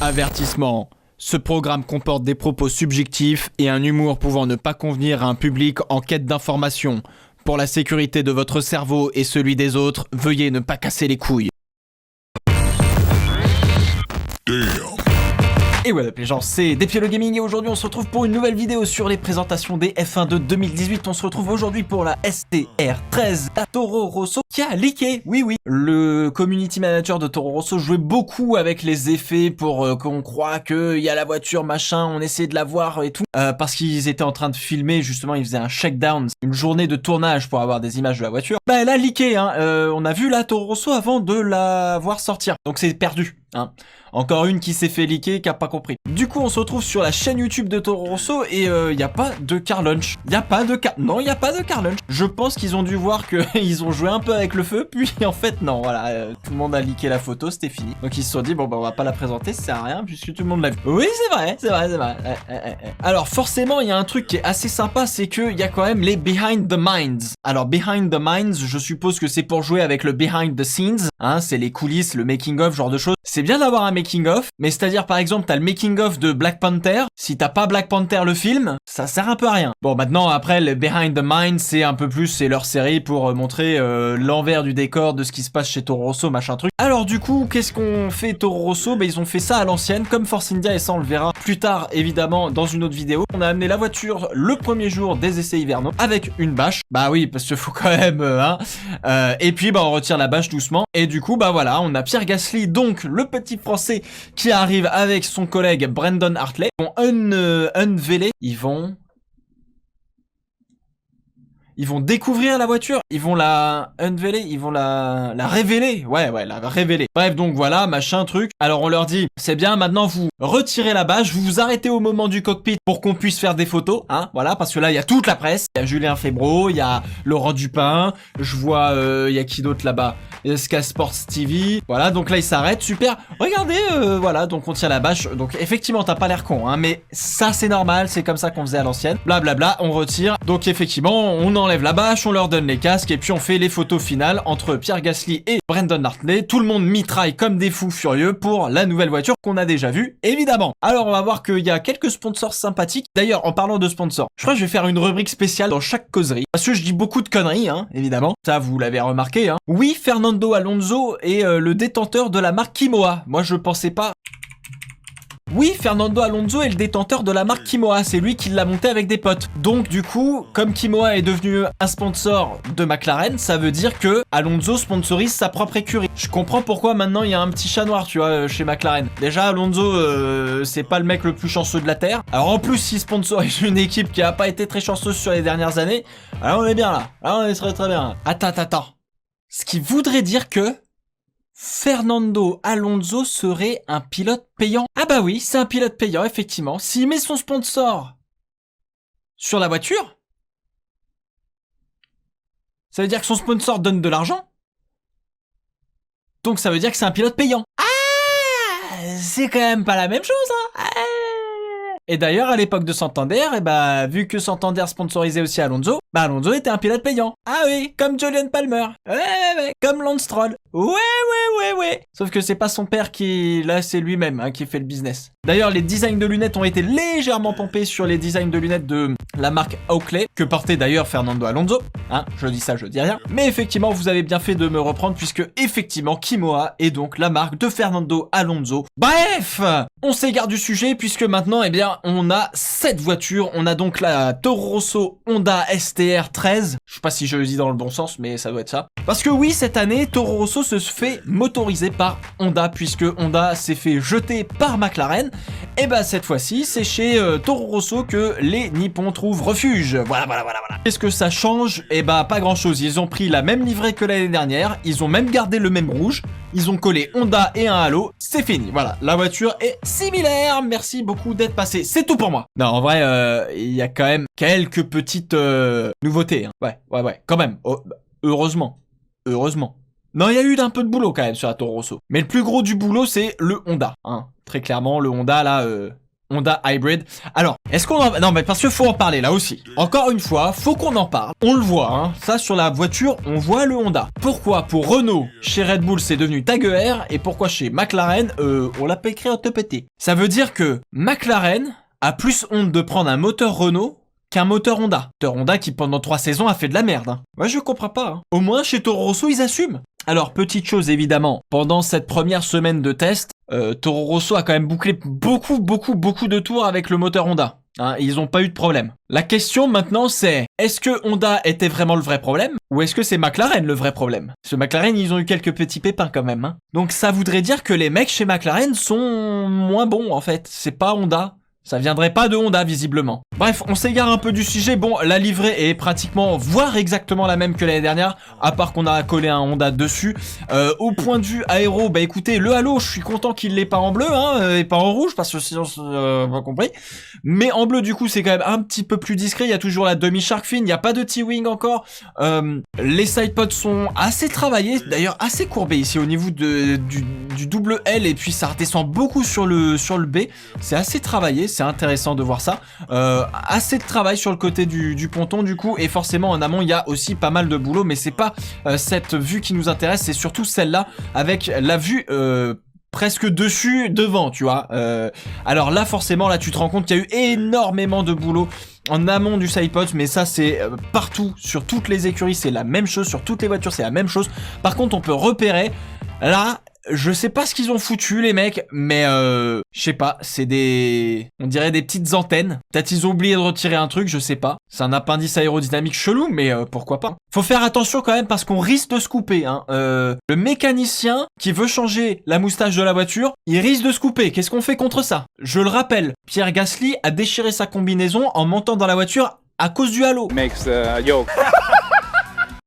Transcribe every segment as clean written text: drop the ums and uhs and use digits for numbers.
Avertissement. Ce programme comporte des propos subjectifs et un humour pouvant ne pas convenir à un public en quête d'information. Pour la sécurité de votre cerveau et celui des autres, veuillez ne pas casser les couilles. Et voilà les gens, c'est Despiolo Gaming et aujourd'hui on se retrouve pour une nouvelle vidéo sur les présentations des F1 de 2018. On se retrouve aujourd'hui pour la STR13, la Toro Rosso qui a leaké, oui. Le community manager de Toro Rosso jouait beaucoup avec les effets pour qu'on croit qu'il y a la voiture machin, on essayait de la voir et tout. Parce qu'ils étaient en train de filmer, justement ils faisaient un shakedown, une journée de tournage pour avoir des images de la voiture. Bah elle a leaké, hein. On a vu la Toro Rosso avant de la voir sortir, donc c'est perdu. Hein. Encore une qui s'est fait leaker, qui a pas compris. Du coup, on se retrouve sur la chaîne YouTube de Toro Rosso et y a pas de car launch. Y a pas de car... Non, y a pas de car launch. Je pense qu'ils ont dû voir qu'ils ont joué un peu avec le feu, puis en fait, non, voilà. Tout le monde a leaké la photo, c'était fini. Donc ils se sont dit, bon, bah, on va pas la présenter, ça sert à rien, puisque tout le monde l'a vu. Oui, c'est vrai. Alors, forcément, il y a un truc qui est assez sympa, c'est qu'il y a quand même les Behind the Minds. Alors, Behind the Minds, je suppose que c'est pour jouer avec le Behind the Scenes. Hein, c'est les coulisses, le making-of, genre de choses. C'est bien d'avoir un making-of, mais c'est-à-dire par exemple t'as le making-of de Black Panther, si t'as pas Black Panther le film, ça sert un peu à rien. Bon maintenant après le Behind the Mind c'est un peu plus, c'est leur série pour montrer l'envers du décor de ce qui se passe chez Toro Rosso machin truc. Alors du coup qu'est-ce qu'on fait Toro Rosso? Bah ils ont fait ça à l'ancienne comme Force India et ça on le verra plus tard évidemment dans une autre vidéo. On a amené la voiture le premier jour des essais hivernaux avec une bâche, bah oui parce qu'il faut quand même et puis bah on retire la bâche doucement et du coup bah voilà on a Pierre Gasly donc le petit français qui arrive avec son collègue Brandon Hartley. Ils vont unveiler, ils vont découvrir la voiture, ils vont la unveiler, ils vont la révéler, ouais, la révéler. Bref, donc voilà, machin, truc. Alors on leur dit, c'est bien, maintenant vous retirez la bâche, vous vous arrêtez au moment du cockpit pour qu'on puisse faire des photos, hein, voilà, parce que là il y a toute la presse, il y a Julien Febvre, il y a Laurent Dupin, je vois, il y a qui d'autre là-bas, Sky Sports TV, voilà, donc là il s'arrête, super, regardez, voilà, donc on tire la bâche, donc effectivement t'as pas l'air con, hein, mais ça c'est normal, c'est comme ça qu'on faisait à l'ancienne, blablabla, on retire, donc effectivement on enlève la bâche, on leur donne les casques et puis on fait les photos finales entre Pierre Gasly et Brandon Hartley, tout le monde mitraille comme des fous furieux pour la nouvelle voiture qu'on a déjà vue, évidemment. Alors on va voir qu'il y a quelques sponsors sympathiques, d'ailleurs en parlant de sponsors, je crois que je vais faire une rubrique spéciale dans chaque causerie, parce que je dis beaucoup de conneries, hein, évidemment, ça vous l'avez remarqué, hein. Oui, Fernando Alonso est le détenteur de la marque Kimoa. Moi, je pensais pas... Oui, Fernando Alonso est le détenteur de la marque Kimoa, c'est lui qui l'a monté avec des potes. Donc du coup, comme Kimoa est devenu un sponsor de McLaren, ça veut dire que Alonso sponsorise sa propre écurie. Je comprends pourquoi maintenant il y a un petit chat noir, tu vois, chez McLaren. Déjà, Alonso, c'est pas le mec le plus chanceux de la Terre. Alors en plus, s'il sponsorise une équipe qui a pas été très chanceuse sur les dernières années, alors on est bien là. Alors on est très bien. Attends. Ce qui voudrait dire que Fernando Alonso serait un pilote payant. Ah bah oui, c'est un pilote payant, effectivement. S'il met son sponsor sur la voiture, ça veut dire que son sponsor donne de l'argent. Donc ça veut dire que c'est un pilote payant. Ah, c'est quand même pas la même chose, hein. Et d'ailleurs, à l'époque de Santander, vu que Santander sponsorisait aussi Alonso, Alonso était un pilote payant. Ah oui, comme Julian Palmer. Ouais, comme Lance Stroll. Ouais. Sauf que c'est pas son père qui... Là, c'est lui-même hein, qui fait le business. D'ailleurs, les designs de lunettes ont été légèrement pompés sur les designs de lunettes de la marque Oakley, que portait d'ailleurs Fernando Alonso. Hein, je dis ça, je dis rien. Mais effectivement, vous avez bien fait de me reprendre, puisque effectivement, Kimoa est donc la marque de Fernando Alonso. Bref, on s'égare du sujet, puisque maintenant, on a 7 voitures. On a donc la Toro Rosso Honda STR13. Je sais pas si je le dis dans le bon sens, mais ça doit être ça. Parce que oui, cette année, Toro Rosso se fait motoriser par Honda, puisque Honda s'est fait jeter par McLaren. Et cette fois-ci, c'est chez Toro Rosso que les Nippons trouvent refuge. Voilà. Qu'est-ce que ça change? Pas grand-chose. Ils ont pris la même livrée que l'année dernière. Ils ont même gardé le même rouge. Ils ont collé Honda et un halo. C'est fini. Voilà, la voiture est similaire. Merci beaucoup d'être passé. C'est tout pour moi. Non, en vrai, il y a quand même quelques petites nouveautés. Hein. Ouais, quand même. Oh, heureusement. Non, il y a eu un peu de boulot quand même sur la Toro Rosso. Mais le plus gros du boulot, c'est le Honda. Hein. Très clairement, le Honda, là, Honda Hybrid. Alors, est-ce qu'on en... Non, mais parce qu'il faut en parler là aussi. Encore une fois, faut qu'on en parle. On le voit, hein. Ça, sur la voiture, on voit le Honda. Pourquoi pour Renault, chez Red Bull, c'est devenu Tag Heuer, et pourquoi chez McLaren, on l'a pas écrit en TPT. Ça veut dire que McLaren a plus honte de prendre un moteur Renault qu'un moteur Honda. Moteur Honda qui, pendant 3 saisons, a fait de la merde. Hein. Ouais, je comprends pas. Hein. Au moins, chez Toro Rosso, ils assument. Alors, petite chose évidemment, pendant cette première semaine de test, Toro Rosso a quand même bouclé beaucoup de tours avec le moteur Honda. Hein, ils ont pas eu de problème. La question maintenant c'est, est-ce que Honda était vraiment le vrai problème ou est-ce que c'est McLaren le vrai problème? Parce que McLaren, ils ont eu quelques petits pépins quand même. Hein. Donc ça voudrait dire que les mecs chez McLaren sont moins bons en fait. C'est pas Honda. Ça viendrait pas de Honda, visiblement. Bref, on s'égare un peu du sujet. Bon, la livrée est pratiquement, voire exactement la même que l'année dernière, à part qu'on a collé un Honda dessus. Au point de vue aéro, bah écoutez, le halo, je suis content qu'il l'ait pas en bleu, hein, et pas en rouge, parce que sinon, on a compris. Mais en bleu, du coup, c'est quand même un petit peu plus discret. Il y a toujours la demi-shark fin, il n'y a pas de T-wing encore. Les sidepods sont assez travaillés, d'ailleurs assez courbés ici au niveau du double L, et puis ça redescend beaucoup sur le B. C'est assez travaillé. C'est intéressant de voir ça. Assez de travail sur le côté du ponton du coup, et forcément en amont il y a aussi pas mal de boulot, mais c'est pas cette vue qui nous intéresse, c'est surtout celle-là avec la vue presque dessus, devant, tu vois. Alors là forcément, là tu te rends compte qu'il y a eu énormément de boulot en amont du sidepod, mais ça c'est partout, sur toutes les écuries c'est la même chose, sur toutes les voitures c'est la même chose. Par contre on peut repérer, là... Je sais pas ce qu'ils ont foutu les mecs, mais je sais pas, c'est des... On dirait des petites antennes. Peut-être ils ont oublié de retirer un truc, je sais pas. C'est un appendice aérodynamique chelou, mais pourquoi pas. Faut faire attention quand même parce qu'on risque de se couper. Hein. Le mécanicien qui veut changer la moustache de la voiture, il risque de se couper. Qu'est-ce qu'on fait contre ça? Je le rappelle, Pierre Gasly a déchiré sa combinaison en montant dans la voiture à cause du halo.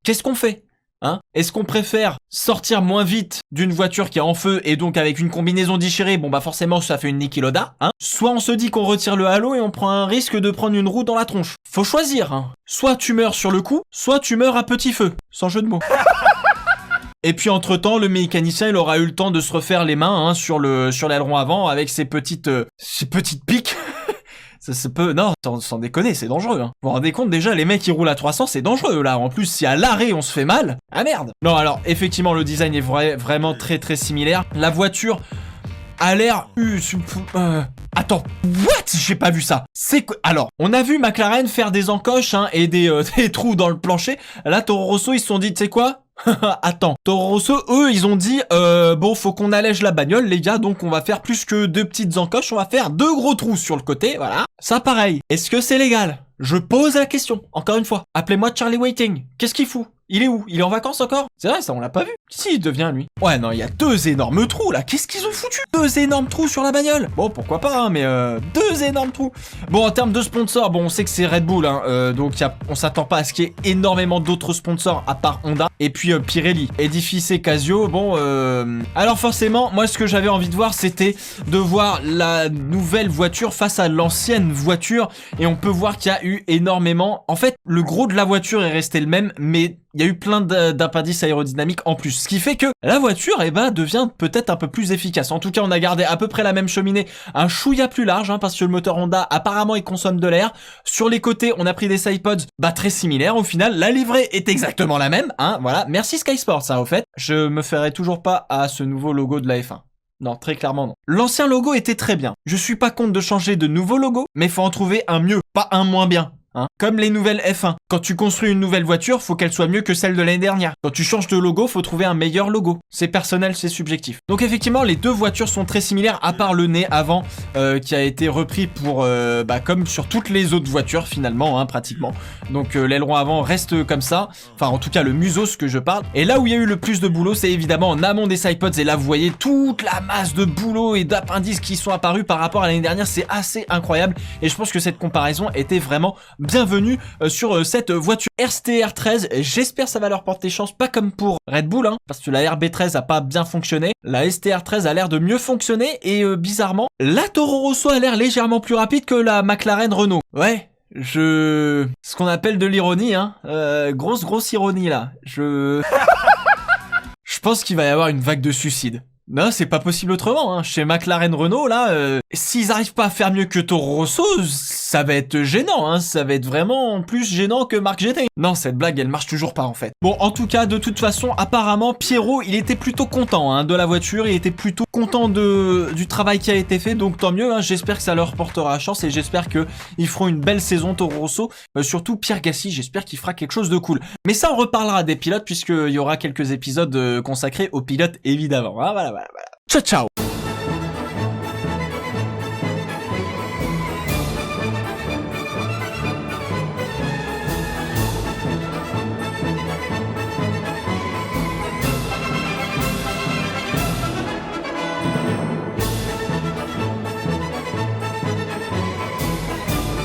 Qu'est-ce qu'on fait? Hein? Est-ce qu'on préfère sortir moins vite d'une voiture qui est en feu et donc avec une combinaison déchirée, bon bah forcément ça fait une Niki Lauda, hein? Soit on se dit qu'on retire le halo et on prend un risque de prendre une roue dans la tronche. Faut choisir, hein. Soit tu meurs sur le coup, soit tu meurs à petit feu, sans jeu de mots. Et puis entre-temps, le mécanicien, il aura eu le temps de se refaire les mains hein, sur l'aileron avant avec ses petites piques. Ça peut... Non, sans déconner, c'est dangereux. Hein. Vous vous rendez compte, déjà, les mecs qui roulent à 300, c'est dangereux, là. En plus, si à l'arrêt, on se fait mal... Ah merde. Non, alors, effectivement, le design est vraiment très similaire. La voiture a l'air... Attends, what? J'ai pas vu ça. Alors, on a vu McLaren faire des encoches hein, et des trous dans le plancher. Là, Toro Rosso, ils se sont dit, tu sais quoi? Attends, Toro Rosso, eux, ils ont dit bon, faut qu'on allège la bagnole, les gars, donc on va faire plus que 2 petites encoches, on va faire 2 gros trous sur le côté, voilà. Ça, pareil. Est-ce que c'est légal? Je pose la question, encore une fois. Appelez-moi Charlie Waiting. Qu'est-ce qu'il fout? Il est où? Il est en vacances encore? C'est vrai, ça, on l'a pas vu. Si, il devient, lui. Ouais, non, il y a 2 énormes trous, là. Qu'est-ce qu'ils ont foutu? 2 énormes trous sur la bagnole. Bon, pourquoi pas, hein, mais 2 énormes trous. Bon, en termes de sponsors, bon, on sait que c'est Red Bull, hein, donc on s'attend pas à ce qu'il y ait énormément d'autres sponsors à part Honda. Et puis Pirelli, Edifice et Casio, bon, alors forcément, moi, ce que j'avais envie de voir, c'était de voir la nouvelle voiture face à l'ancienne voiture. Et on peut voir qu'il y a eu énormément... En fait, le gros de la voiture est resté le même, mais... Il y a eu plein d'appendices aérodynamiques en plus, ce qui fait que la voiture devient peut-être un peu plus efficace. En tout cas, on a gardé à peu près la même cheminée, un chouïa plus large, hein, parce que le moteur Honda, apparemment, il consomme de l'air. Sur les côtés, on a pris des sidepods très similaires. Au final, la livrée est exactement la même. Hein, voilà. Merci Sky Sports, ça, au fait. Je me ferai toujours pas à ce nouveau logo de la F1. Non, très clairement non. L'ancien logo était très bien. Je suis pas contre de changer de nouveau logo, mais faut en trouver un mieux, pas un moins bien. Hein. Comme les nouvelles F1. Quand tu construis une nouvelle voiture, faut qu'elle soit mieux que celle de l'année dernière. Quand tu changes de logo, faut trouver un meilleur logo. C'est personnel, c'est subjectif. Donc effectivement, les 2 voitures sont très similaires, à part le nez avant, qui a été repris pour, comme sur toutes les autres voitures finalement, hein, pratiquement. Donc l'aileron avant reste comme ça. Enfin, en tout cas, le museau, ce que je parle. Et là où il y a eu le plus de boulot, c'est évidemment en amont des sidepods. Et là, vous voyez toute la masse de boulot et d'appendices qui sont apparus par rapport à l'année dernière. C'est assez incroyable. Et je pense que cette comparaison était vraiment bienvenue sur cette voiture STR13. J'espère que ça va leur porter chance, pas comme pour Red Bull, hein, parce que la RB13 a pas bien fonctionné. La STR13 a l'air de mieux fonctionner et bizarrement, la Toro Rosso a l'air légèrement plus rapide que la McLaren Renault. Ouais. Ce qu'on appelle de l'ironie, hein. Grosse ironie là. Je pense qu'il va y avoir une vague de suicides. Non, c'est pas possible autrement, hein. Chez McLaren Renault, là, s'ils arrivent pas à faire mieux que Toro Rosso, ça va être gênant, hein. Ça va être vraiment plus gênant que Marc GT. Non, cette blague, elle marche toujours pas, en fait. Bon, en tout cas, de toute façon, apparemment, Pierrot, il était plutôt content, hein, de la voiture. Il était plutôt content du travail qui a été fait, donc tant mieux, hein. J'espère que ça leur portera chance et j'espère que ils feront une belle saison Toro Rosso. Surtout Pierre Gasly, j'espère qu'il fera quelque chose de cool. Mais ça, on reparlera des pilotes, puisqu'il y aura quelques épisodes consacrés aux pilotes, évidemment. Voilà. Ciao, ciao.